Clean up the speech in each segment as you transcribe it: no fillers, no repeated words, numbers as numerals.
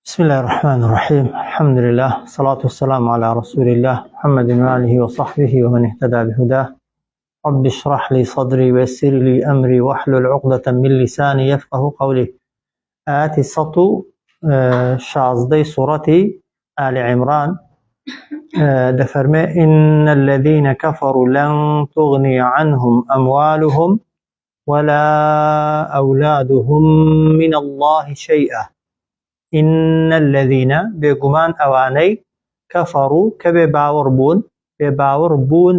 بسم الله الرحمن الرحيم. الحمد لله والصلاة والسلام على رسول الله محمد وآله وصحبه ومن اهتدى بهداه. رب اشرح لي صدري ويسر لي أمري واحلل عقدة من لساني يفقه قولي. آيات السطو شازدي سورة آل عمران دفرمي إن الذين كفروا لن تغني عنهم أموالهم ولا أولادهم من الله شيئا إن الذين بيقمان أواني كفروا كبباوربون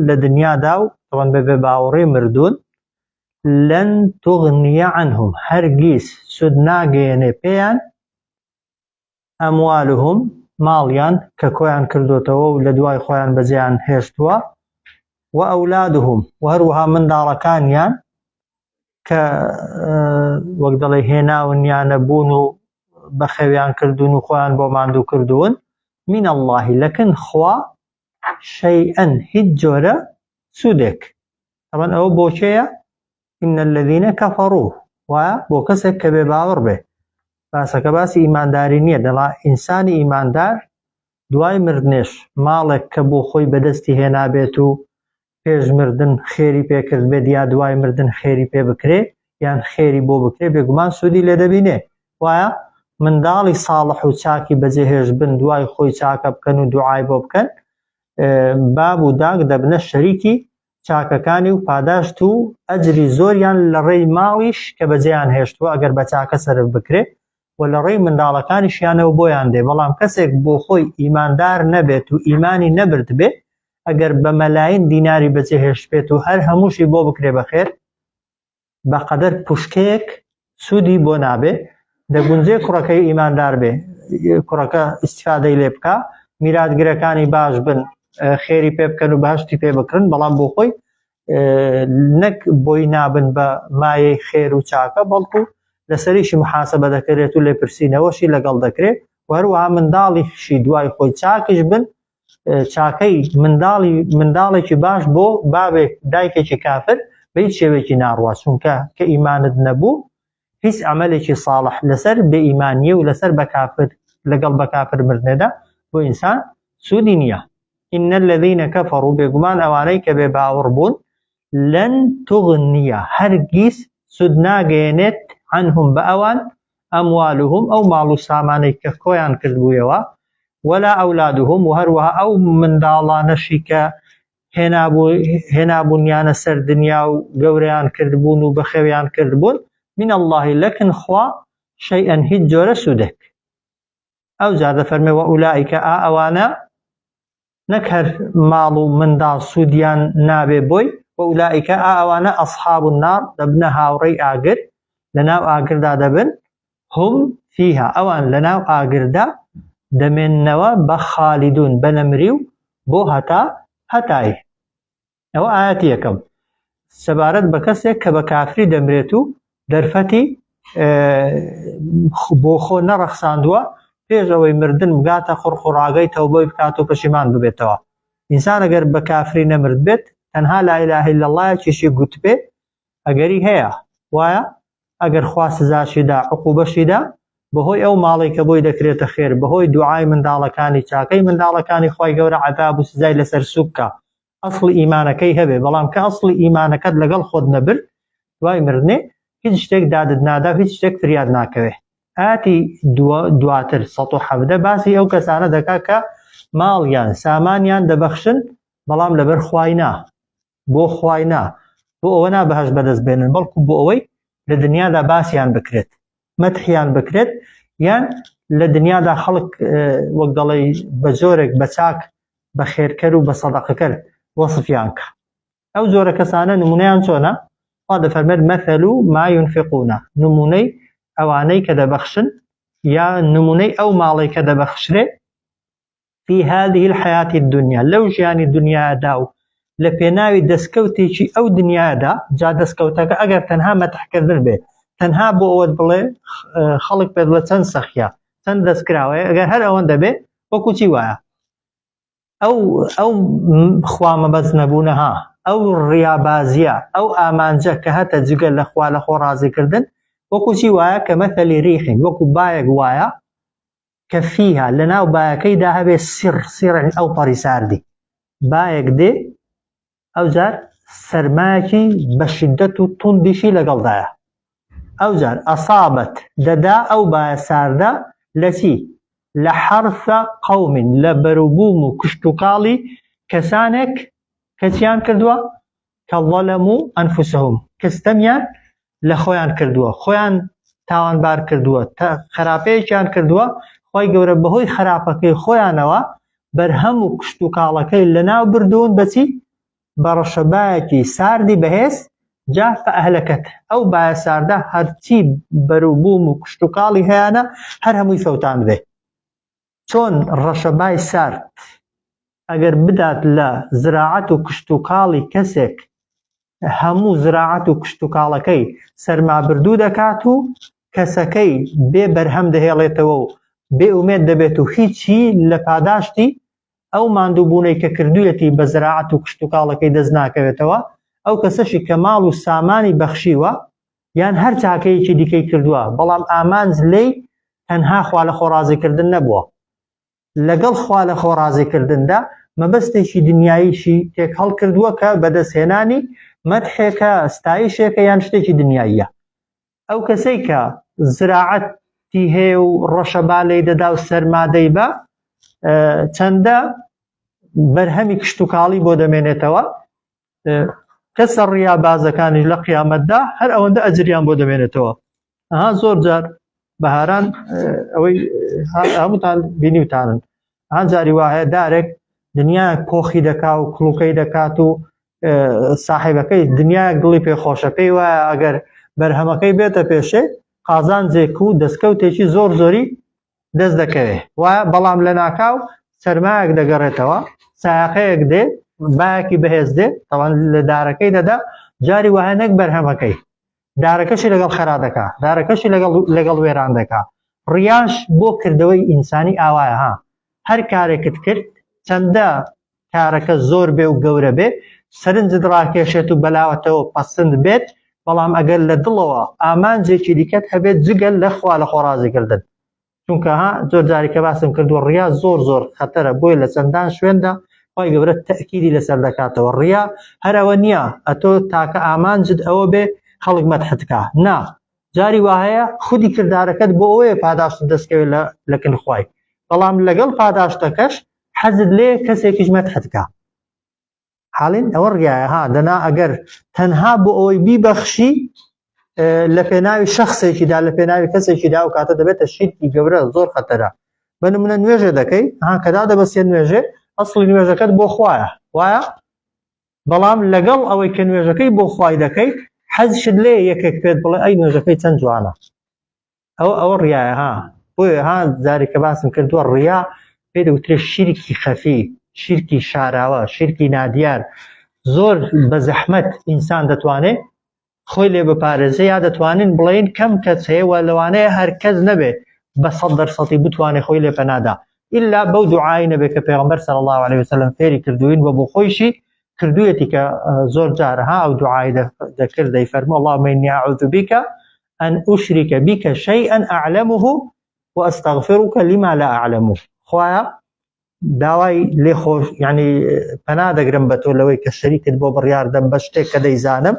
لدنيا داو طبعا بباوري مردون لن تغني عنهم هرقيس سدناقيني بيان أموالهم ماليان ككويان كردوتو لدواي خويان بزيان هيشتوا وأولادهم وهروها من داركانيان وەکدەڵێ هێناونیانە بوون و بەخێویان کردوون و خۆیان بۆ ماندوو کردوون من الله لەکن خوا شەیئەن هیچ جۆرە سوودێک طبعا ئەوە بۆ کێیە إن الذين كفروا وایە بۆ کەسێک کە بێ باوەڕ بێ باسەکە باسی ئیمانداری نییە دەڵا ئینسانی ئیماندار دوای مردنێش ماڵێک کە بۆ خۆی بەدەستی هێنابێت و پێش مردن خێری پێکرد بێت یا دوای مردن خێری پێ بکرێ یان خێری بۆ بکرێ بێگومان سوودی لێ دەبینێ وایە منداڵی ساڵح و چاکی بەجێهێش بن دوای خۆی چاکە بکەن و دوعای بۆ بکەن باب و داگ دەبنە شەریکی چاکەکانی و پاداشت و ئەجری زۆریان لە ڕێی ماڵیش کە بەجێیان هێشتووە ئەگەر بە چاکە سەرف بکرێ و لە ڕێی منداڵەکانیشیانەوە بۆیان دێ بەڵام کەسێک بۆ خۆی ئیماندار نەبێت و ئیمانی نەبرد بێ ئەگەر بە مەلاین دیناری بەجێهێشت بێت و هەر هەمووشی بۆ بکرێ بەخێر بەقەدەر پوشکەیەک سوودی بۆ نابێ دەگونجێ کوڕەکەی ئیماندار بێ کوڕەکە ئیستیفادەی لێ بکە میراتگرەکانی باش بن خێری پێ بکەن و باشتی پێ بکڕن بەڵام بۆ خۆی نەک بۆی نابن بە مایەی خێر و چاکە بەڵکو لەسەریشی محاسەبە دەکرێت و لێپرسینەوەشی لەگەڵ دەکرێت و هەروەها منداڵیشی دوای خۆی چاکش بن چاکەی منداڵێکی باش بۆ بابێک دایکێکی کافر بە هیچ شێوەیەکی ناڕوا چونکە کە ئیمانت نەبوو هیچ عەمەلێکی ساڵح لەسەر بێ ئیمانیە و لەسەر بە کافر لەگەڵ بە کافر مردنێدا بۆ ئینسان سوودی نییە. إن الذين كفروا بێگومان ئەوانەی کە بێ باوەڕ بوون لەن تغنیە هەرگیز سود ناگەێنێت عنهم بە ئەوان ئەموالهم ئەو ماڵ و سامانەی کە کۆیان کردبوویەوە ولا ئەولادهم و هەروەها ئەو منداڵانەشی کە هێنابوونیانە سەر دنیا و گەورەیان کردبوون و بەخێویان کردبوون من الله لەکن خوا شەیئەن هیچ جۆرە سوودێک ئەو جار دەفەرمێ وەئولائیکە ئەوانە نەک هەر ماڵ و منداڵ سوودیان نابێ بۆی وەئولائیکە ئەوانە ئەصحاب النار دەبنە هاوڕێی ئاگر لەناو ئاگردا دەبن هم فیها ئەوان لەناو ئاگردا دەمێننەوە بە خالیدون بە نەمری و بۆ هەتای ئەوە ئاەتی یەکەم سەبارەت بە کەسێک کە بە کافری دەمرێت و دەرفەتی بۆ خۆ نەڕەخساندووە پێش ئەوەی مردن بگاتە خوڕخوڕاگەی تەوبەی بکات و پەشیمان ببێتەوە ئینسان ئەگەر بە کافری نەمرد بێت تەنها لا ئیلاهە ئیلا اللهیەکیشی گوتبێ ئەگەری هەیە وایە ئەگەر خوا سزاشیدا عقوبەشیدا بەهۆی ئەو ماڵی کە بۆی دەکرێتە خێر بەهۆی دوعای منداڵەکانی چاکەی منداڵەکانی خوای گەورە عەذاب و سزای لەسەر سوو بکە ئەسڵی ئیمانەکەی هەبێ بەڵام کە ئەسڵی ئیمانەکەت لەگەڵ خۆت نەبرد دوای مردنێ هیچ شتێک دادت نادا هیچ شتێک فریاد ناکەوێ. ئاەتی دواتر 117 باسی ئەو کەسانە دەکا کە ماڵیان سامانیان دەبەخشن بەڵام لەبەر خوای نا بۆ خوای نا بۆ ئەوە نابەهەش بەدەست بێنن بەڵکو بۆ ئەوەی لە دنیادا باسییان بکرێت مەدحیان بکرێت یان لە دنیادا خەڵک وەک دەڵێ بە زۆرێک بە چاک بە خێرکەر و بە سەدەقەکەر وەصفیان کە ئەو جۆرە کەسانە نمونەیان چۆنە خوا دەفەرمێت مەثەل ما ينفقون نمونەی ئەوانەی کە دەبەخشن یا نمونەی ئەو ماڵی کە دەبەخشرێ في هذه الحياة الدنيا لەو ژیانی دنیادا و لە پێناوی دەستکەوتێکی ئەو دنیادا جا دەستکەوتەکە ئەگەر تەنها مەدحکردن بێ تەنها بۆ ئەوەت بڵێ خەڵک پێت بڵێ چەند سەخیە چەند دەستکراوەیە ئەگەر هەر ئەوەندە بێ وەکو چی وایە ئەو خوامەبەست نەبوونەها ئەو ڕیابازیە ئەو ئامانجە کە هەتە جگە لە خوا لە خۆ ڕازیکردن وەکو چی وایە کە مەثەلی ریحین وەکو بایەک وایە کە فیها لەناو بایەکەیدا هەبێ سیڕ ئەو پەڕی ساردی بایەک دێ ئەوجار سەرمایەکی بە شیددەت و توندیشی لەگەڵدایە ئەوجار ئەسابەت دەدا ئەو بایە ساردە لە چی لە حەرثە قەومین لە بەروبووم و کشت و کاڵی کەسانێک کە چیان کردووە کە ظەلەموو ئەنفوسەهم کەستەمیان لە خۆیان کردووە خۆیان تاوانبار کردووە خراپەیەکیان کردووە خۆی گەورە بەهۆی خراپەکەی خۆیانەوە بەرهەم و کشت و کاڵەکەی لەناو بردوون بەچی بە ڕەشەبایەکی ساردی بەهێز جا فەئەهلەکەت ئەو بایە ساردە هەرچی بەروبووم و کشت و کاڵی هەیەە هەر هەمووی فەوتان بێ چۆن ڕەشەبای سارد ئەگەر بدات لە زراعەت و کشت و کاڵی کەسێک هەموو زراعەت و کشت و کاڵەکەی سەرمابردوو دەکات و کەسەکەی بێ بەرهەم دەهێڵێتەوە و بێ ئومێد دەبێت و هیچی لە پاداشتی ئەو ماندووبوونەی کە کردوویەتی بە زراعەت و کشت و کاڵەکەی دەست ناکەوێتەوە ئەو کەسەشی کە ماڵ و سامانی بەخشیوە یان هەر چاکەیەکی دیکەی کردووە بەڵام ئامانج لێی تەنها خوا لە خۆڕازیکردن نەبووە لەگەڵ خوا لە خۆڕازیکردندا مەبەستێکی دنیاییشی تێک هەڵکردووە کە بەدەستهێنانی مەدحێکە ستایشێکە یان شتێکی دنیاییە ئەو کەسەی کە زراعەتی هەیە و ڕەشەبا لێی دەدا و سەرمادەی بە چەندە بەرهەمی کشت و کاڵی بۆ دەمێنێتەوە کەسە ڕیابازەکانیش لە قیامەتدا هەر ئەوەندە ئەجریان بۆ دەمێنێتەوە زۆر جار بەهاران ئەوەی هەمووتان بینیوتانن جاری وایە دارێک دنیا کۆخی دەکا و کڵوکەی دەکات و ساحیبەکەی دنیا گڵی پێخۆشە پێی وایە ئەگەر بەرهەمەکەی بێتە پێشێ قازانجێک و دەستکەوتێکی زۆر زۆری دەست دەکەوێت وایە بەڵام لە ناکاو سەرمایەک دەگەڕێتەوە سایقەیەک دێ بایەکی بەهێز دێ تەوان لە دارەکەی دەدا جاری وایە نەک بەرهەمەکەی دارەکەشی لەگەڵ خەرا دەکا دارەکەشی لەگەڵ وێران دەکا ڕیاش بۆ کردەوەی ئینسانی ئاوایە هەر کارێکت کرد چەندە کارەکە زۆر بێ و گەورە بێ سەرنجت ڕاکێشێت و بەلاوەتەوە پەسند بێت بەڵام ئەگەر لە دڵەوە ئامانجێکی دیکەت هەبێت جگەل لە خوا لە خۆڕازیکردن چونکە زۆر جاری کە باسم کردووە ڕیا زۆر زۆر خەتەرە بۆی لە چەندان شوێندا خۆی گەورە تەئکیدی لەسەر دەکاتەوە ڕیا هەرەوە نییە ئەتۆ تاکە ئامانجت ئەوە بێ خەڵک مەدحتکا نا جاری وایە خودی کردارەکەت بۆ ئەوەیە پاداشت دەستکەوێت لە کنخوای بەڵام لەگەڵ پاداشتەکەش حەزت لێ کەسێکیش مەدحتکا حاڵین ئەوە ڕیایە دەنا ئەگەر تەنها بۆ ئەوەی بیبەخشی لە پێناوی شەخصێکیدا لە پێناوی کەسێکیدا و کاتە دەبێتە شیرکی گەورە زۆر خەتەرە بە نمونە نوێژە دەکەی کەدا دەبەستێت نوێژێ ئەسڵی نوێژەکەت بۆ خوایە وایە بەڵام لەگەڵ ئەوەی کە نوێژەکەی بۆ خوای دەکەی حەزشت لێ یەکێک پێت بڵێ ئەی نوێژەکەی چەند جوانە ئەوە ڕیایە بۆیە جاری کە باسم کردووە ڕیا پێ دەوترێت شیرکی خەفی شیرکی شاراوە شیرکی نادیار زۆر بە زەحمەت ئینسان دەتوانێت خۆی لێ بپارێزێ یا دەتوانین بڵین کەم کەس هەیە و لەوانەیە هەر کەس نەبێ بە 100% بتوانێت خۆی لێ پەنادا ئیلا بەو دوعای نەبێت کە پێغەمبەر صلی الله عليه وسلم فێری کردوین و بۆ خۆیشی کردوویەتی کە زۆر جارها ئەو دوعای دەکرد دەیفەرموو اللهم إني أعوذ بك أن أشرك بك شيئا أعلمه وأستغفرك لما لا أعلمه خوایا داوای لێ خۆش یعنی پەنا دەگرم بە تۆ لەوەی کە شەریکت بۆ بڕیار دەم بە شتێک کە دەیزانم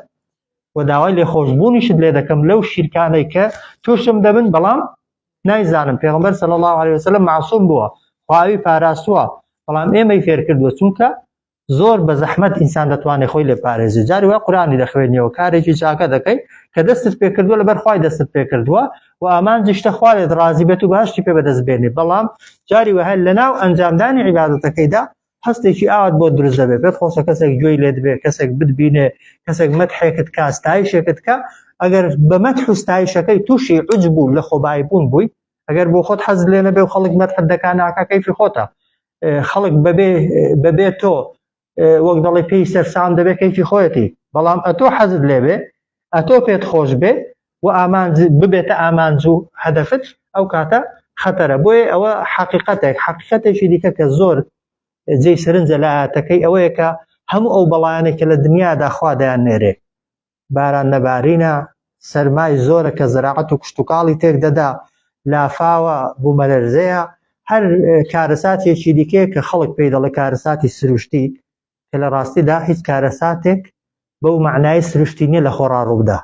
و داوای لێ خۆشبوونیشت لێ دەکەم لەو شیرکانەی کە تووشم دەبن بەڵام نایزانم پێغەمبەر صلی الله عليه وسلم معصوم بووە خواوی پاراستووە بەڵام ئێمەی فێر کردووە چونکە زۆر بە زەحمەت ئینسان دەتوانێت خۆی لێ پارێزی جاری وا قورآنی دەخوێنیەوە کارێکی چاکە دەکەی کە دەستت پێ کردووە لەبەر خوای دەستت پێ کردووە و ئامانجیشتە خوا لێت ڕازی بێت و باشی پێ بەدەست بێنێ بەڵام جاری وە هەر لەناو ئەنجامدانی عیبادەتەکەیدا هەستێکی ئاوات بۆ دروست دەبێت پێت خۆشە کەسێک گوێی لێت بێ کەسێک بتبینێ کەسێک مەدحێکت کا ستایشێکت کا ئەگەر بە مەدح و ستایشەکەی تووشی عوجب بوو لە خۆبایبوون بووی ئەگەر بۆ خۆت حەز لێ نەبێ و خەڵک مەدحت دەکا ناکا کەیفی خۆتە خەڵک بەبێ تۆ وەک دەڵێ پێی سەرسام دەبێت کەیفی خۆیەتی بەڵام ئەتۆ حەزت لێ بێ ئەتۆ پێت خۆش بێ و ئامانج ببێتە ئامانج و هەدەفت ئەو کاتە خەتەرە بۆیە ئەوە حەقیقەتێکی دیکە کە زۆر جێی سەرنجە لە ئاەتەکەی ئەوەیە کە هەموو ئەو بەڵایانێک کە لە دنیادا خوا دەیان نێرێ باران نەبارینە سەرمای زۆرە کە زراعەت و کشت و کاڵی تێک دەدا لافاوە بوومەلەرزەیە هەر کارەساتێکی دیکەیە کە خەڵک پێی دەڵێ کارەساتی سروشتی کە لە ڕاستیدا هیچ کارەساتێک بەو معنای سروشتی نیە لە خۆڕا ڕوودا.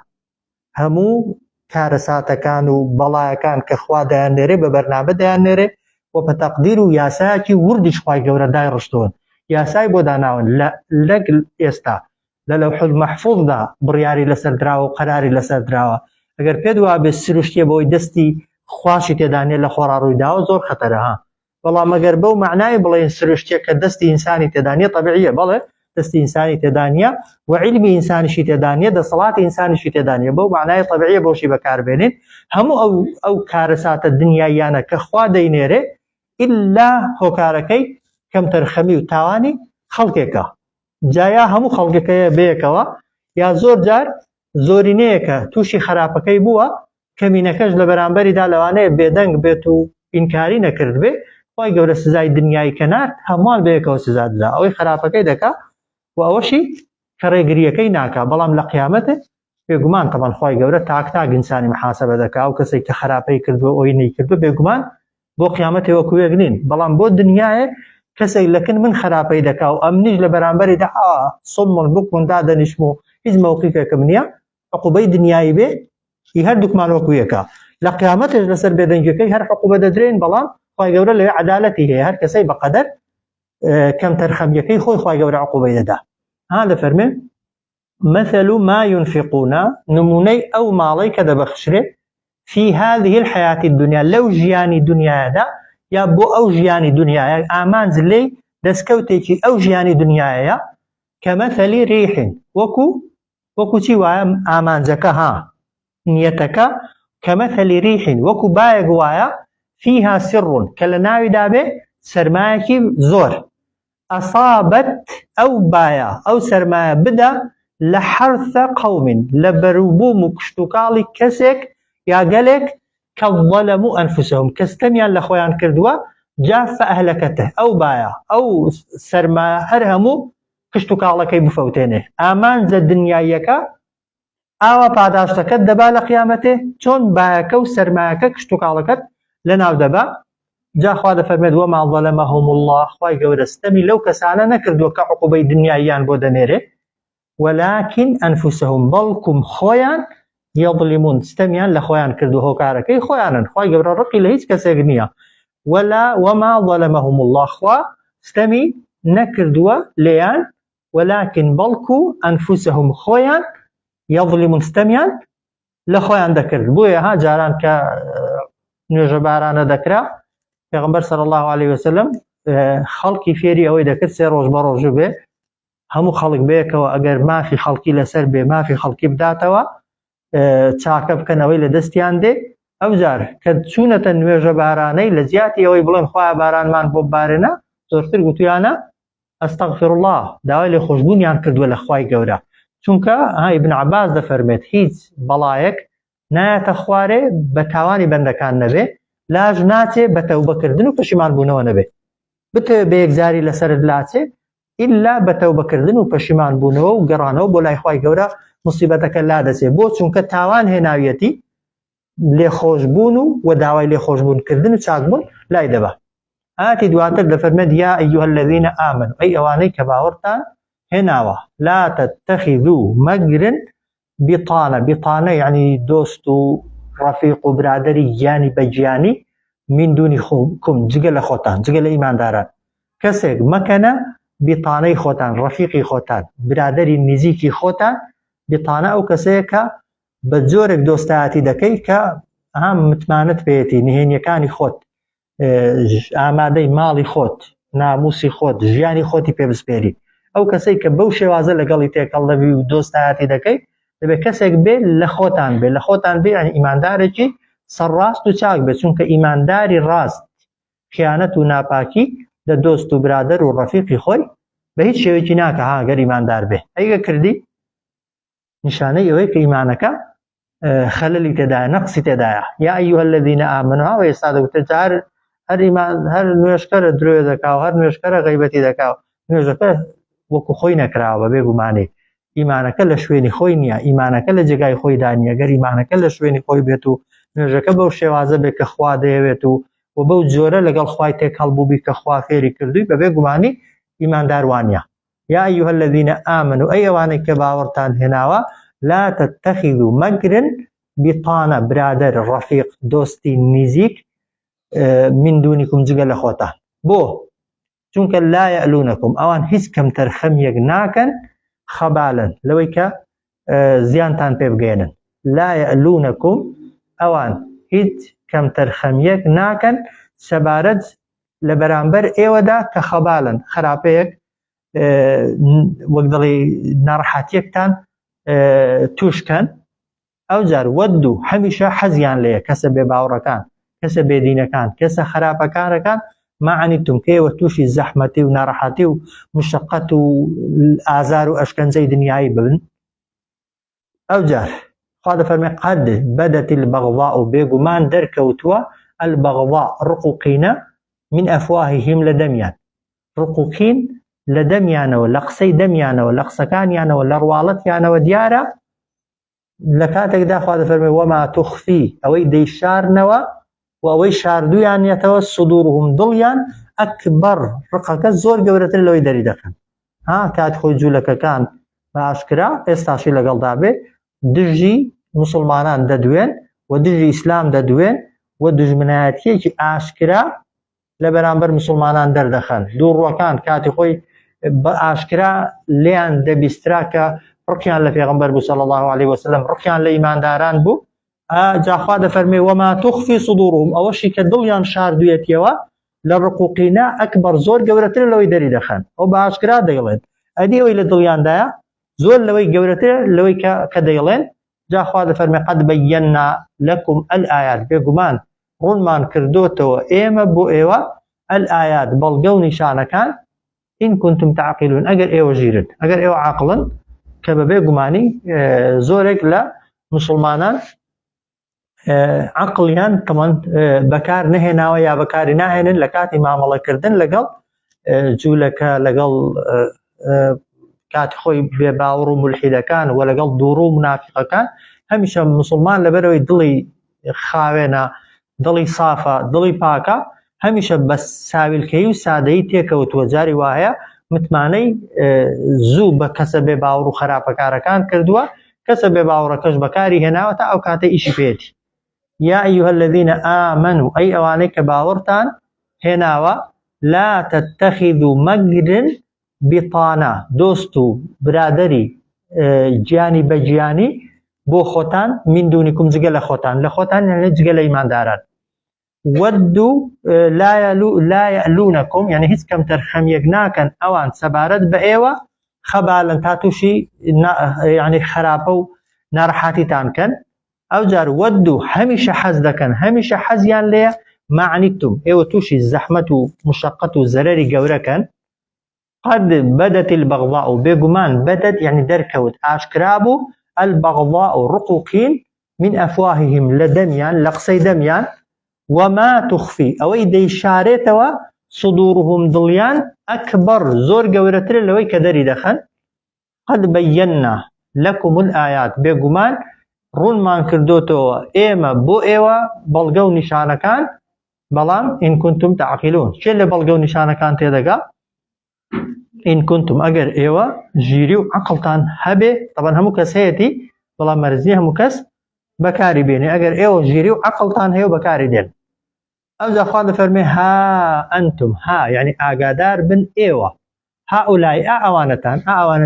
هەموو کارەساتەکان و بەڵایەکان کە خوا دەیانێرێ بە بەرنامە دەیانێرێ و بە تەقدیر و یاسایەکی وردیش خوای گەورە دای ڕشتوون، یاسای بۆ داناون لەگ ئێستا لە لەوح المەحفوظدا بڕیاری لەسەر دراوە و قەراری لەسەر دراوە. ئەگەر پێت وابێ سروشتیە بۆی دەستی خواشی تێدانێت لە خۆڕا ڕوویداوە زۆر خەتەرە ها. بەڵام ئەگەر بەو معنای بڵێن سروشتیە کە دەستی ئینسانی تێدانیە طەبیعیە، بەڵێ دەستی ئینسانی تێدانیە و علمی ئینسانیشی تێدانیە، دەسەڵاتی ئینسانیشی تێدانیە، بەو معنای طەبیعیە بۆشی بەکاربێنین. هەموو ئەو کارەساتە دنیاییانە کە خوا دەینێرێ ئیلا هۆکارەکەی کەم تەرخەمی و تاوانی خەڵکێکە، جایا هەموو خەڵکەکەیە بەیەکەوە یا زۆر جار زۆرینەیەکە تووشی خراپەکەی بووە کەمینەکەش لە بەرامبەریدا لەوانەیە بێدەنگ بێت و ئینکاری نەکرد بێ، خۆی گەورە سزای دنیای کەنار هەمووان بەیەکەوە سزا دەدا، ئەوەی خراپەکەی دەکا و ئەوەشی کە ڕێگریەکەی ناکا. بەڵام لە قیامەتە بێگومان تەمان خۆی گەورە تاک ئینسانی محاسەبە دەکا، ئەو کەسێک کە خراپەی کردووە ئەوی نەیکردووە بێگومان بۆ قیامەتێ وەکوێک نین. بەڵام بۆ دنیایە کەسێک لەکن من خراپەی دەکا و ئەمنیش لە بەرامبەریدا سڵمون بکون دادەنیشم و هیچ مەوقیفێکم نییە، عقوبەی دنیایی بێ هی هەردووکمان وەکویەکە. لە قیامەتش لەسەر بێدەنگەکەی هەر عقوبە دەدرێن، بەڵام خۆی گەورە لەوێ عەدالەتی هەیە، هەر کەسەی بەقەدەر کەم تەرخەمیەکەی خۆی گەورە عقوبەی دەدا. ها دەفەرمێ مثل ما ينفقون، نمونەی ئەو ماڵەی کە دەبەخشرێ في هذه الحياة الدنيا، لو ژیانی دنیادا یا بۆ ئەو ژیانی دنیاە ئامانج لێی دەستکەوتێکی ئەو ژیانی دنیاە کەمەثەلی ریحین، وەکو چی وایە ئامانجەکە ها نیەتەکە کەمەثەلی ریحین، وەکو بایەک وایە فيها سر کە لە ناویدا بێ سەرمایەکی زۆر، ئەصابەت ئەو بایە ئەو سەرمایە بدە لە حەرثە قەوم، لە بەروبووم و کشتتوکاڵی کەسێک یا گەلێک کە ظەلەموا ئەنفوسەهم کەستەمیان لە خۆیان کردووە جافە ئەهلەکەتە، ئەو بایە ئەو سەرمایە هەر هەموو کشتتوکاڵەکەی بفەوتێنێ. ئامانجە دنیاییەکە ئاوا پاداشتەکەت دەبا لە قیامەتێ چۆن بایەکە و سەرمایەکە کشتتوکاڵەکەت لە ناو دەبا. جاخوا دەفەرمێت وەما ظەلەمەهم الله، خوای گەورە ستەمی لەو کەسانە نەکردووە کە عقوبەی دنیاییان بۆ دەنێرێ، ولكن ئەنفوسەهم بەڵکوم خۆیان یەظلیمون ستەمیان لە خۆیان کردو، هۆکارەکەی خۆیانن، خوای گەورە ڕقی لە هیچ کەسێک نییە. وما ظلمهم الله، خوا ستەمی نەکردووە لێیان، ولكن بەڵکو ئەنفوسەهم خۆیان یەظلیمون ستەمیان لە خۆیان دەکرد. بۆیە ها جاران کە نوێژە بارانە دەکرا پێغەمبەر صلی الله عليه وسلم خەڵکی فێری ئەوەی دەکرد 3 ڕۆژ بە ڕۆژ بێ هەموو خەڵک بەیەکەوە ئەگەر مافی خەڵکی لەسەر بێ مافی خەڵکی بداتەوە چاکە بکەنەوەی لە دەستیان دێ. ئەو جار کە چوونەتە نوێژە بارانەی لە زیاتی ئەوەی بڵێن خوایە بارانمان بۆ بارێنە زۆرتر گوتویانە ئەستەغفر الله، داوای لێخۆشبوونیان کردووە لە خوای گەورە. چونکە ئیبن عەباس دەفەرمێت هیچ بەڵایەک نایەتە خوارێ بە تاوانی بەندەکان نەبێ، لاژ ناچێ بە تەوبەکردن و پەشیمان بوونەوە نەبێ. بتەوێ بە یەکجاری لەسەرت لاچێ ئیلا بە تەوبەکردن و پەشیمان بوونەوە و گەڕانەوە بۆ لای خوای گەورە مصیبەتەکە لادەچێ. بۆ چونکە تاوان هێناویەتی لێخۆشبوون و داوای لێخۆشبوونکردن و چاکبوون لای دەبا. ئاەتی دواتر دەفەرمێت یا ئەیوهە الەذینە ئامەنوا، ئەی ئەوانەی کە باوەڕتان هێناوە، لا تتەخیذوا مەگرن بیطانە یعنی دۆست و ڕەفیق و برادەری گیانی بەگیانی من دونی خۆکم جگە لە خۆتان جگە لە ئیمانداران، کەسێک مەکەنە بیطانەی خۆتان ڕەفیقی خۆتان برادەری نزیکی خۆتان. بیطانە ئەو کەسەیەکە بە جۆرێک دۆستایەتی دەکەی کە متمانەت پێێتی نهێنیەکانی خۆت، ئامادەی ماڵی خۆت، ناموسی خۆت، ژیانی خۆتی پێبسپێری. ئەو کەسەی کە بەو شێوازە لەگەڵی تێکەڵ دەبی و دۆستایەتی دەکەی دەبێت کەسێک بێ لە خۆتان بێ، لە خۆتان بێ ئیماندارێکی سەرڕاست و چاک بێت، چونکە ئیمانداری ڕاست خیانەت و ناپاکی لە دۆست و برادەر و ڕەفیقی خۆی بە هیچ شێوەیەکی ناکە هاگەر ئیماندار بێ. ئەیگە کردی نیشانەی ئەوەی کە ئیمانەکە خەلەلی تێدایە، نەقسی تێدایە. یا ئەیوهە الەذینە ئامەنوا، و ئێستا دەگوتێت هەر نوێژکەرە درۆ دەکا و هەر نوێژکەرە غەیبەتی دەکا و نوێژەکە وەکو خۆی نەکراوە بێگومانێ. ئیمانەکە لە شوێنی خۆی نییە، ئیمانەکە لە جێگای خۆی دانیە. گەر ئیمانەکە لە شوێنی خۆی بێت و نوێژەکە بەو شێوازە بێت کە خوا دەیەوێت و و بەو جۆرە لەگەڵ خوای تێک هەڵبووبی کە خوا فێری کردووی بەبێ گومانی ئیمانداروانیە. یا ئەیها الذین ئامنوا ئەی ئەوانەی کە باوەڕتان هێناوە لا تتخذوا مەگرن بیطانە برادەر ڕەفیق دۆستی نزیک من دونیکم جگە لە خۆتان. بۆ چونکە لا یەئلونەکم ئەوان هیچ کەمتەر خەمیەک ناکەن خەبالن لەوەی کە زیانتان پێ بگەێنن. لا یەئلونەکم ئەوان هیچ کەمتەر خەمیەک ناکەن سەبارەت لە بەرامبەر ئێوەدا کە خەبالن خراپەیەک وەک دەڵێ ناڕەحەتیەکتان توشکەن. ئەو جار وەد و هەمیشە حەزیان لێیە کەسە بێ باوڕەکان کەسە بێدینەکان کەسە خراپەکانەکان معنیتم کە ئێوە تووشی زەحمەتی و ناڕەحەتی و مشقەت و ئازار و ئەشکەنجەی دنیایی ببن. ئەو جار خوا دەفەرمێ قەد بەدەت البەغضاء و بێگومان دەرکەوتووە البەغضاء ڕق و قینە من ئەفواههم لە دەمیان ڕق و قین لە دەمیانەوە لە قسەی دەمیانەوە لە قسەکانیانەوە لە ڕواڵەتیانەوە دیارە لە کاتێکدا خوا دەفەرمێ وەما تخفی ئەوەی دەیشارنەوە و ئەوەی شاردوویانێتەوە سودورهم دڵیان ئەکبەر ڕقەکە زۆر گەورەتر لەوەی دەری دەکەن. کات خۆی جوولەکەکان بە ئاشکرا ئێستاشی لەگەڵدا بێ دژی موسڵمانان دەدوێن و دژی ئیسلام دەدوێن و دژمنایەتیەکی ئاشکرا لە بەرامبەر موسڵمانان دەردەخەن. دووڕوەکان کاتی خۆی بە ئاشکرا لێیان دەبیسترا کە ڕقیان لە پێغەمبەر بوو صلی الله عليه وسلم ڕقیان لە ئیمانداران بوو. جاخوا دەفەرمێ وەما تخفی صدورهم ئەوەشی کە دڵیان شاردوویەتیەوە لە ڕق و قینە ئەکبەر زۆر گەورەتر لەوەی دەری دەخەن. ئەو بە ئاشکرا دەیڵێن ئەدی ئەوەی لە دڵیاندایە زۆر لەوەی گەورەتر لەوەی کە دەیڵێن. جاخوا دەفەرمێ قەد بەیەنا لەکم ئەلئایات بێگومان ڕوونمان کردوتەوە ئێمە بۆ ئێوە ئەلئایات بەڵگە و نیشانەکان ئین کنتم تعقیلون ئەگەر ئێوە ژیرن ئەگەر ئێوە عاقڵن کە بەبێ گومانی زۆرێک لە موسڵمانان عقلیان تەمان بەکار نەهێناوە یا بەکاری ناهێنن لە کاتی مامەڵەکردن لەگەڵ جوولەکە لەگەڵ کاتی خۆی بێ باوەڕ و مولحیدەکان و لەگەڵ دووڕ و منافقەکان. هەمیشە موسڵمان لەبەرەوەی دڵی خاوێنە دڵی سافە دڵی پاکە هەمیشە بە ساویلکەی و سادەیی تێکەوتووە. جاری وایە متمانەی زوو بە کەسە بێ باوەڕ و خراپەکارەکان کردووە کەسە بێ باوەڕەکەش بەکاری هێناوە تا ئەو کاتە ئیشی پێێتی. یا ئەیها الذین ئامنوا ئەی ئەوانەی کە باوەڕتان هێناوە لا تتخذوا مەگرن بیطانە دۆست و برادەری گیانی بە گیانی بۆ خۆتان من دونیکم جگە لە خۆتان لە خۆتان یعنی جگە لە ئیمانداران. وەدو لا یەئلونەکم یعنی هیچ کەمتەر خەمیەک ناکەن ئەوان سەبارەت بە ئێوە خەبالن تا تووشی یعنی خراپە و ناڕەحەتیتان کەن. ئەو جار وەدو هەمیشە حەز دەکەن هەمیشە حەزیان لێیە معنیتم ئێوە تووشی زەحمەت و مشقەت و زەرەری گەورەکەن. قەد بەدەت البەغضاء و بێگومان بەدەت یعنی دەرکەوت ئاشکرا بوو البەغضاء و ڕق و قین من ئەفواههم لە دەمیان لە قسەی دەمیان وما تخفی ئەوەی دەیشارێتەوە صدورهم دڵیان ئەکبەر زۆر گەورەتر لەوەی کە دەری دەخەن. قەد بەیەنا لەکم الئایات بێگومان ڕوونمان کردوتەوە ئێمە بۆ ئێوە بەڵگە و نیشانەکان بەڵام ئین کنتم تعقیلون چێ لە بەڵگە و نیشانەکان تێدەگا ئین کنتم ئەگەر ئێوە ژیری و عەقڵتان هەبێ طبعاً هەموو کەس هەیەتی بەڵام مەرجی هەموو کەس بەکاری بێنێ ئەگەر ئێوە ژیری و عەقڵتان هەیە و بەکاری دێن. ئەو جا خوا دەفەرمێ ها ئەنتم ها یعنی ئاگادار بن ئێوە هاولای ئەوانەتان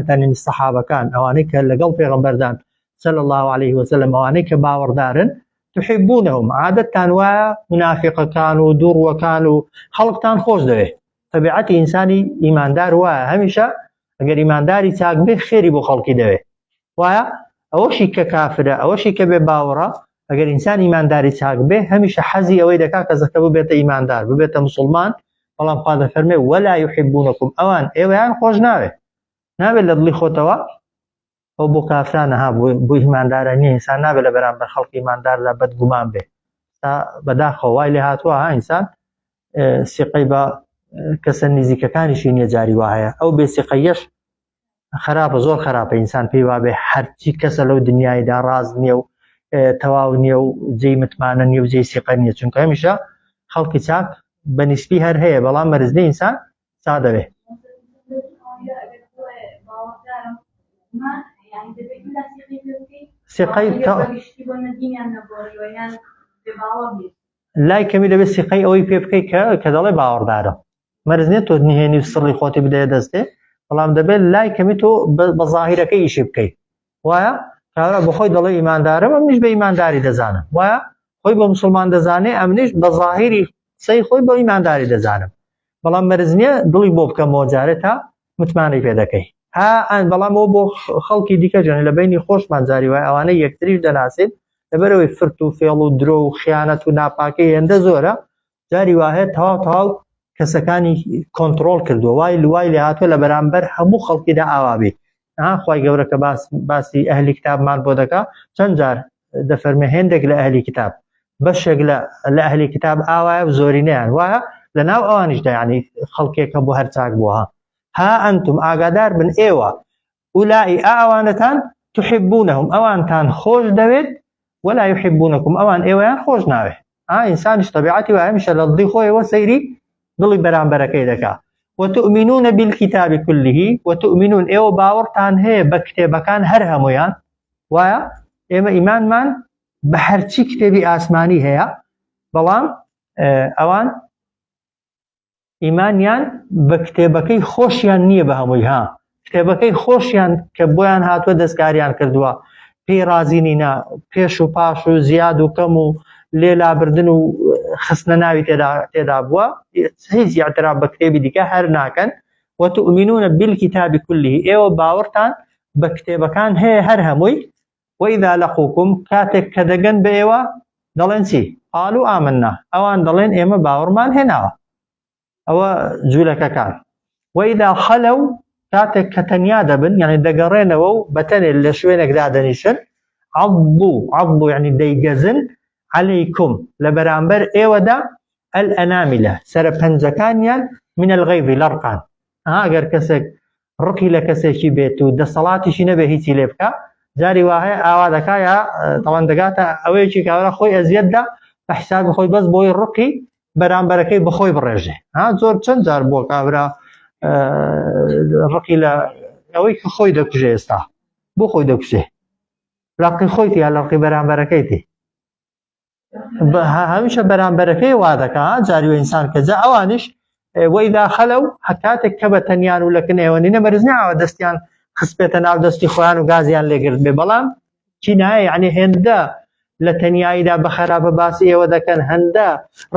یعنی سەحابەکان ئەوانەی کە لەگەڵ پێغەمبەردان صلی الله عليه وسلم ئەوانەی کە باوەڕدارن تحبونهم عادەتتان وایە منافقەکان و دووڕوەکان و خەڵکتان خۆش دەوێ. طبیعەتی ئینسانی ئیماندار وایە هەمیشە ئەگەر ئیمانداری چاک بێ خێری بۆ خەڵکی دەوێ وایە. ئەوەشی کە کافرە ئەوەشی کە بێ باوەڕە ئەگەر ئینسان ئیمانداری چاک بێ هەمیشە حەزی ئەوەی دەکا کەسەکە ببێتە ئیماندار ببێتە موسڵمان. بەڵام خوا دەفەرمێ وەلا یحبونەکم ئەوان ئێوەیان خۆش ناوێت لە دڵی خۆتەوە ئەو بۆ کافرانە بۆ ئیماندارە نییە ئینسان نابێت لە بەرامبەر خەڵکی ئیمانداردا بەدگومان بێ. بەداخەوە وای لێ هاتووە ئینسان سیقەی بە کەسە نزیکەکانیشی نییە جاری وایە ئەو بێ سیقەیەش خراپە زۆر خراپە ئینسان پێی وابێ هەرچی کەسە لەو دنیایدا ڕاز نییە و تەواو نییە و جێی متمانە نییە و جێی سیقە نییە چونکە هەمیشە خەڵکی چاک بەنسبی هەر هەیە بەڵام مەرزنی ئینسان چا دەبێ لای کەمی دەبێت سیقەی ئەوەی پێ بکەیت کە دەڵێ باوەڕدارە مەرزنێت تۆ نهێنی سڕی خۆتی بدەیە دەستێ بەڵام دەبێت لای کەمی تۆ بە زاهیرەکەی ئیشی بکەیت وایە کارە بەخۆی دەڵێ ئیماندارم ئەمنیش بە ئیمانداری دەزانم وایە خۆی بە مسلمان دەزانێ ئەمنیش بە زاهیری قسەی خۆی بە ئیمانداری دەزانم بەڵام مەرزنیە دڵی بۆ بکەمەوە جارێ تا متمانی پێ دەکەی بەڵام ئەو بۆ خەڵکی دیکە جەنێ لە بینی خۆشمان جاری وای ئەوانەی یەکتریش دەناسێت لەبەرەوەی فرت و فێڵ و درۆ و خیانەت و ناپاکەی هێندە زۆرە جاری وایە تەواو کەسەکانی کۆنتڕۆڵ کردووە وای لوای لێ هاتووە لە بەرامبەر هەموو خەڵکیدا ئاوا بێت خوای گەورە کە باسی ئەهلی کتابمان بۆ دەکا چەند جار دەفەرمێ هێندێک لە ئەهلی کتاب بەشێک لە ئەهلی کتاب ئاوایە و زۆرینەیان وایە لەناو ئەوانیشدا یعنی خەڵکێکە بۆ هەر چاک بووە ها ئەنتم ئاگادار بن ئێوە ئولای ئەوانەتان تحبونهم ئەوانتان خۆش دەوێت ولا يحبونكم ئەوان ئێوەیان خۆش ناوێ ئینسانیش تەبیعەتی وایە هەمیشە لە دڵی خۆیەوە سەیری دڵی بەرامبەرەکەی دەکا وتؤمنون بالكتاب كله وتؤمنون ئێوە باوەڕتان هەیە بە کتێبەکان هەر هەمویان وایە ئێمە ئیمانمان بە هەرچی کتێبی ئاسمانی هەیە بەڵام ئەوان ئیمانیان بە کتێبەکەی خۆشیان نییە بە هەمووی کتێبەکەی خۆشیان کە بۆیان هاتووە دەستکاریان کردووە پێی رازی نینە پێش و پاش و زیاد و کەم و لێلابردن و خستنە ناوی تێدا بووە هیچ اعتراف بە کتێبی دیکە هەر ناکەن وتؤمنون بالكتاب كله ئێوە باوەڕتان بە کتێبەکان هەیە هەر هەمووی وإذا لقوكم کاتێک کە دەگەن بە ئێوە دەڵێن چی قالوا آمنا ئەوان دەڵێن ئێمە باوەڕمان هێناوە ئەوە جوولەکەکان وإذا خلوا کاتێک کە تەنیا دەبن یعنی دەگەڕێنەوە و بەتەنێ لە شوێنێکدا دەنیشن عضوا یعنی دەیگەزن عليكم لە بەرامبەر ئێوەدا الأناملة سەرە پەنجەکانیان من الغیظ لەڕقان ئەگەر کەسێک ڕقی لە کەسێکی بێت و دەسەڵاتیشی نەبێ هیچی لێ بکە جاری وایە ئاوا دەکا یا تەوان دەگاتە ئەوەیەکی کاورە خۆی ئەزیەتدا بە حسابی خۆی بەس بۆی ڕقی بەرامبەرەکەی بەخۆی بڕێژێ زۆر چەند جار بۆ کاورە ڕقی لە ئەوەی کە خۆی دەکوژێ ئێستا بۆ خۆی دەکوژێ ڕقی خۆیتی یا لە ڕقی بەرامبەرەکەیتی هەمیشە بەرامبەرەکەی وا دەکا جاری و ئینسان کەجا ئەوانش وەیدا خەلەو کاتێک کە بە تەنیان و لەکن ئێوەنینە مەرزنیاوە دەستیان خسپێتە ناو دەستی خۆیان و گازیان لێگرت بێ بەڵام چینایە یعنی هێندە لە تەنیاییدا بە خراپە باسی ئێوە دەکەن هەندە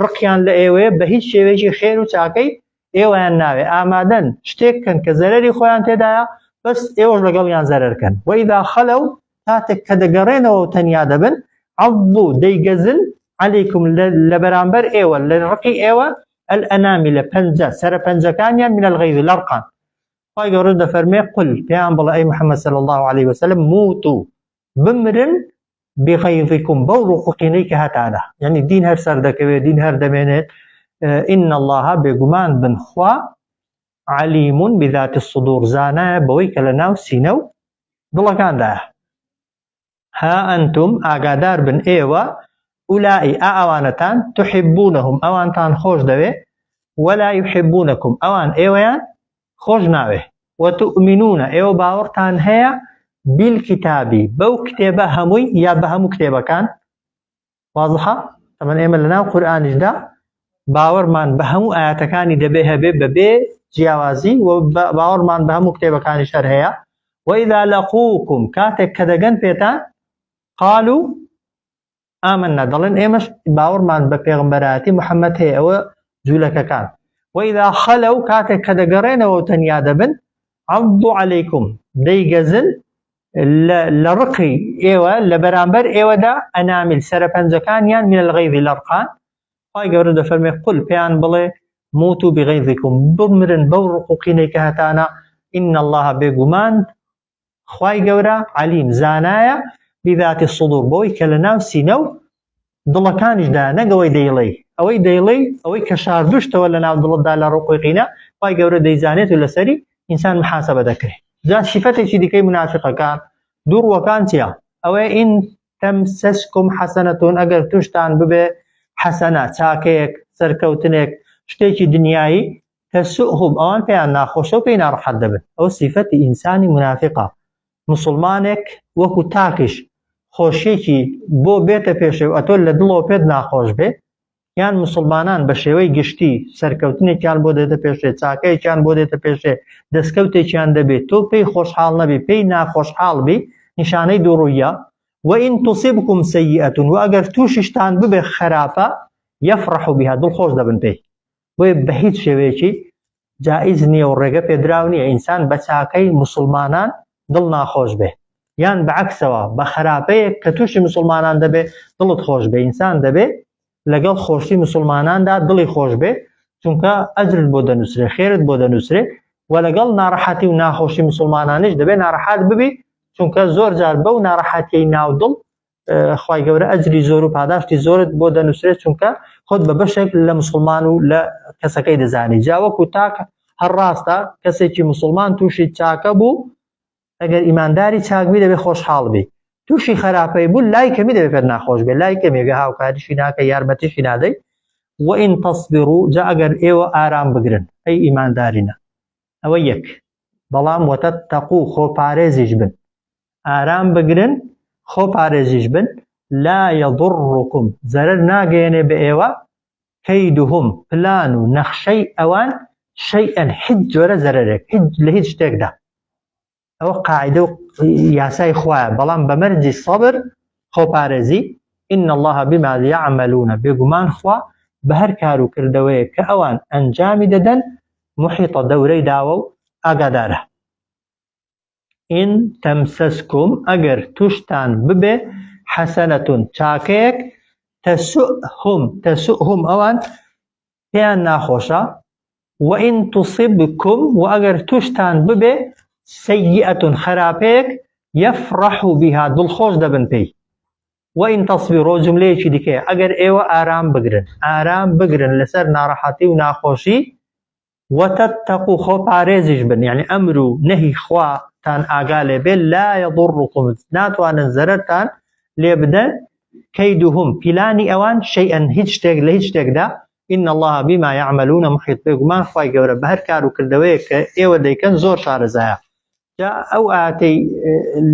ڕقیان لە ئێوەیە بە هیچ شێوەیەکی خێر و چاکەی ئێوەیان ناوێ ئامادەن شتێککەن کە زەرەری خۆیان تێدایە بەس ئێوەش لەگەڵیان زەرەرکەن وەیدا خەلەو کاتێک کە دەگەڕێنەوە و تەنیا دەبن عضوا دەیگەزن عليكم لە بەرامبەر ئێوە لە ڕقی ئێوە الأناملة پەنجە سەرە پەنجەکانیان من الغیظ لەڕقان خی گەورە دەفەرمێ قل پێیان بڵێ ئەی محەممەد صلی الله عليه وسلم موتوا بمرن بغیظکم بەو ڕقوقینەی کە هەتانە یعنی دین هەر سەر دەکەوێت دین هەر دەمێنێت إن الله بێگومان بنخوا علیم بذات الصدور زانایە بەوەی کە لە ناو سینە و دڵەکاندایە ها ئەنتم ئاگادار بن ئێوە ئولای ئەوانەتان تحبونهم ئەوانتان خۆش دەوێ ولا يحبونكم ئەوان ئێوەیان خۆش ناوێ وتؤمنون ئێوە باوەڕتان هەیە بالکتابی بەو کتێبە هەمووی یا بە هەموو کتێبەکان واضحە تەمەن ئێمە لەناو قورئانیشدا باوەڕمان بە هەموو ئاەتەکانی دەبێ هەبێ بەبێ جیاوازی و باوەڕمان بە هەموو کتێبەکانی شەر هەیە وإذا لقوكم کاتێک کە دەگەن پێتان قالوا آمنا دەڵێن ئێمەش باوەڕمان بە پێغمبەرایەتی محەممەد هەیە ئەوە جوولەکەکان وإذا خەلەو کاتێک کە دەگەڕێنەوە و تەنیا دەبن عضوا عليكم دەیگەزن لە ڕقی ئێوە لە بەرامبەر ئێوەدا ئەنامیل سەرە پەنجەکانیان من الغیظ لەڕقان خی گەورە دەفەرمێ قل پێیان بڵێ موتوا بغیظکم بمرن بەو ڕقوقینەی کە هەتانە إن الله بێگومان خی گەورە علیم زانایە بذات الصدور بۆی کە لە ناو سینە و دڵەکانیشدا نەگەوەی دەیڵێ ئەوەی دەیڵێ ئەوەی کە شاردوشتەوە لە ناو دڵتدا لە ڕقوقینە خی گەورە دەیزانێت و لەسەری ئینسان محاسبە دەکرێت جا صفەتێکی دیکەی منافقەکان دووڕوەکان چییە ئەوەی ئین تەمسەسکم حەسەنەتون ئەگەر توشتان ببێ حەسەنە چاکەیەک سەرکەوتنێک شتێکی دنیایی تەسوؤهم ئەوان پێیان ناخۆشە و پێی ناڕەحەت دەبن. ئەو سیفەتی ئینسانی منافقە. مسلمانێک وەکو تاکیش خۆشیێکی بۆ بێتە پێشێ و ئەتۆ لە دڵەوە پێت ناخۆش بێ، یان مسلمانان بە شێوەی گشتی سەرکەوتنێکیان بۆ دێتە پێشێ، چاکەیەکیان بۆ دێتە پێشێ، دەستکەوتێکیان دەبێت، تۆ پێی خۆشحاڵ نەبی، پێی ناخۆشحاڵ بی، نیشانەی دووڕوویە. وئین تصیبکم سەیئەة، و ئەگەر تووشیشتان ببێ خراپە، یەفرحوا بها، دڵخۆش دەبن پێی. بۆیە بە هیچ شێوەیەکی جائز نییە و ڕێگە پێدراو نییە ئینسان بە چاکەی مسلمانان دڵ ناخۆش بێ، یان بەعەکسەوە بە خراپەیەک کە تووشی مسلمانان دەبێ دڵت خۆش بێ. ئینسان دەبێ لەگەڵ خۆشی مسلماناندا دڵی خۆش بێ، چونکە ئەجرت بۆ دەنووسرێ، خێرت بۆ دەنووسرێ، و لەگەڵ ناڕەحەتی و ناخۆشی مسلمانانیش دەبێ ناڕەحەت ببی، چونکە زۆر جار بەو ناڕەحەتیەی ناودڵ خوای گەورە ئەجری زۆر و پاداشتی زۆرت بۆ دەنووسرێت، چونکە خۆت بە بەشێک لە مسلمان و لە کەسەکەی دەزانی. جا وەکو تاک هەر ڕاستە کەسێکی مسلمان تووشی چاکە بوو، ئەگەر ئیمانداری چاکبی دەبێ خۆشحاڵ بی، تووشی خراپەی بوو لای کەمی دەبێ پێت ناخۆش بێ، لای کەمێگە هاوکاریشی ناکە، یارمەتیشی نادەی. وئین تەصبروا، جا ئەگەر ئێوە ئارام بگرن ئەی ئیماندارینە، ئەوە یەک. بەڵام وەتەتەقوا، خۆپارێزیش بن، ئارام بگرن خۆپارێزیش بن، لا یەضڕکم، زەرەر ناگەێنێ بە ئێوە، کەیدهم، پلان و نەخشەی ئەوان، شەیئەن، هیچ جۆرە زەرەرێک لە هیچ شتێکدا. ئەوە قاعدە و یاسای خوایە، بەڵام بە مەرجی سەبر خۆپارێزی. ئین الله بما یعملون، بێگومان خوا بە هەر کار و کردەوەیە کە ئەوان ئەنجامی دەدەن محیطە، دەورەی داوە و ئاگادارە. ئین تەمسەسکم، ئەگەر توشتان ببێ حەسەنەتون، چاکەیەک، تەسوؤهم، ئەوان پێیان ناخۆشە. وئین تصبکم، و ئەگەر توشتان ببێ سەیئەتون، خراپەیەک، یەفرحوا بها، دڵخۆش دەبن پێی. وئین تەصبروا، جملەیەکی دیکەیە، ئەگەر ئێوە ئارام بگرن لەسەر ناڕەحەتی و ناخۆشی، وەتەتەقوا، خۆپارێزیش بن، یعنی ئەمر و نەهی خواتان ئاگا لێ بێ، لا یەضڕکم، ناتوانن زەرەرتان لێ بدەن، کەیدهم، پیلانی ئەوان، شەیئەن، هیچ شتێک لە هیچ شتێکدا. ئین الله بما یعملون محیط، بێگومان خوای گەورە بە هەر کار و کردەوەیە کە ئێوە دەیکەن زۆر شارەزایە. جا ئەو ئاەتەی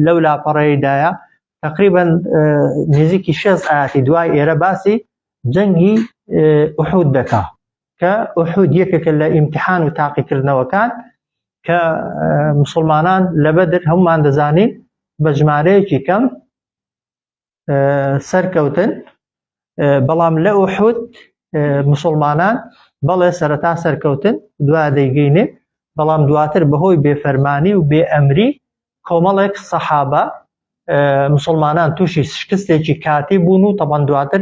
لەو لاپەڕەیەدایە تقریبا نزیکی 6 ئاەتی دوای ئێرە باسی جەنگی ئوحود دەکا، کە ئوحود یەکێکە لە ئیمتیحان و تاقیکردنەوەکان کە مسلمانان لە بەدر هەمومان دەزانین بە ژمارەیەکی کەم سەرکەوتن، بەڵام لە ئوحود مسلمانان بەڵێ سەرەتا سەرکەوتن دوای دەیگەینێ، بەڵام دواتر بەهۆی بێفەرمانی و بێئەمری کۆمەڵێک سەحابە مسلمانان تووشی شکستێکی کاتی بوون و تەبەن دواتر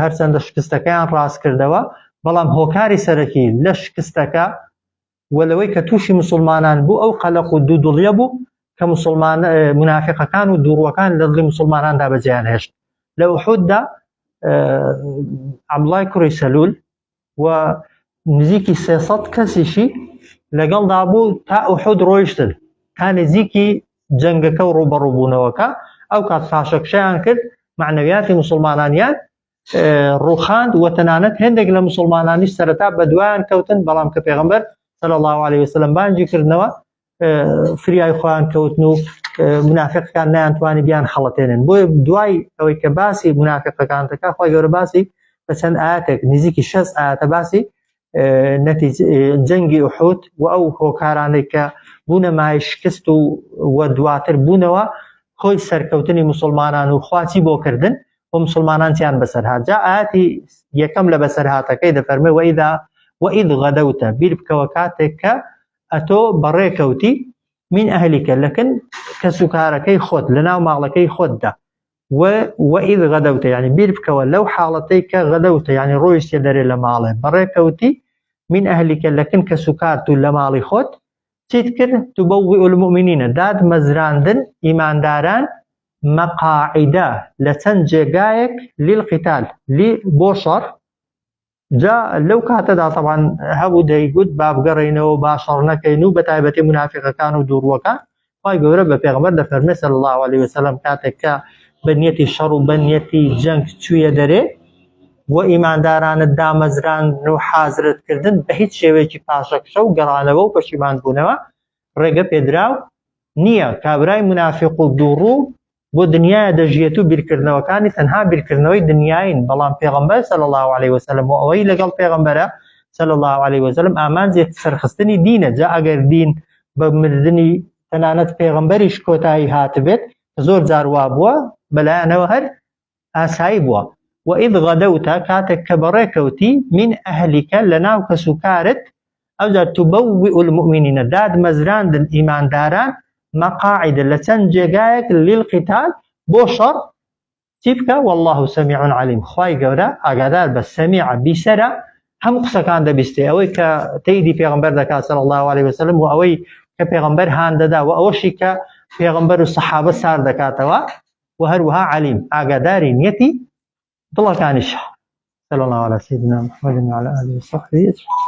هەرچەندە شکستەکەیان ڕاست کردەوە، بەڵام هۆکاری سەرەکی لە شکستەکە وەلەوەی کە تووشی مسلمانان بوو ئەو قەلەق و دوودڵیە بوو کە منافقەکان و دووڕوەکان لە دڵی مسلماناندا بەجێیان هێشت. لە ئوحوددا عەبدوڵای کوڕی سەلول و نزیکی 300 کەسیشی لەگەڵدا بوو تا ئوحود ڕۆیشتن، تا نزیکی جەنگەکە و ڕوبەڕووبوونەوەکە. ئەو کات پاشەکشەیان کرد، معنەویاتی مسلمانانیان ڕووخاند و تەنانەت هێندێک لە مسلمانانیش سەرەتا بە دوایان کەوتن، بەڵام کە پێغەمبەر صلی الله علیه وسلم بانگی کردنەوە فریای خۆیان کەوتن و منافقەکان نەیانتوانی بیان خەڵەتێنن. بۆیە دوای ئەوەی کە باسی منافقەکان دەکا، خوای گەورە باسی بە چەند ئاەتێک نزیکی 6 ئاەتە باسی جەنگی ئوحود و ئەو هۆکارانەی کە بوونە مای شکست و دواتر بوونەوە خۆی سەرکەوتنی مسلمانان و خواچی بۆ کردن و مسلمانان چیان بەسەرهات. جا ئاەتی یەکەم لە بەسەرهاتەکەی دەفەرمێ وئید غەدەوتە، بیر بکەوە کاتێک کە ئەتۆ بەڕێکەوتی من ئەهلیکە، لەکن کەسوکارەکەی خۆت لە ناو ماڵەکەی خۆتدا، وئید غەدەوتە یعنی بیر بکەوە لەو حاڵەتەی کە غەدەوتە یعنی ڕۆیشتە دەرێ لە ماڵێ، بەڕێکەوتی من ئەهلیکە، لەکن کەسوکارت و لە ماڵی خۆت چیت کرد؟ تبوئ المؤمنین، داد مەزراندن ئیمانداران مەقاعیدە لە چەند جێگایەک للقتال، بۆ شەڕ. جا لەو کاتەدا طبعا هەبوو دەیگوت با بگەڕێنەوە با شەڕ نەکەین و بە تایبەتی منافقەکان و دووڕوەکان. خوای گەورە بە پێغەمبەر دەفەرمێ صلی الله علیه وسلم کاتێک کە بە نیەتی شەڕ و بە نیەتی جەنگ چوویە دەرێ، بۆ ئیماندارانت دامەزراندن و حازرتکردن بە هیچ شێوەیەکی پاشەکشە و گەڕانەوە و پەشیمان بوونەوە ڕێگە پێدراو نییە. کابرای منافق و دووڕوو بۆ دنیای دەژێت و بیرکردنەوەکانی تەنها بیرکردنەوەی دنیاین، بەڵام پێغەمبەر صلی الله عليه وسلم و ئەوەی لەگەڵ پێغەمبەرە صلی الله عليه وسلم ئامانجێک سەرخستنی دینە. جا ئەگەر دین بە مردنی تەنانەت پێغەمبەریش کۆتایی هاتبێت زۆر جار وا بووە بەلایەنەوە هەر ئاسایی بووە. وإذ غدوت كاتك كبريكوتي من أهلك لنا وكسكارت أو تبوئ المؤمنين داد مزران دل إيمان داران مقاعد لتنجيقايك للقتال بوشر تبكى والله سميع عليم. خواهي قورا أقادار بس سميع بسرع هم قصة كان دا بيستي أوي كتيدي پیغمبر دكا صلى الله عليه وسلم وأوي كبيغمبر هان دا وأوشي كبيغمبر الصحابة سار دكاتوا وهروها عليم أقادار نيتي الله كان يشح. صلى الله على سيدنا محمد وعلى آله وصحبه أجمعين.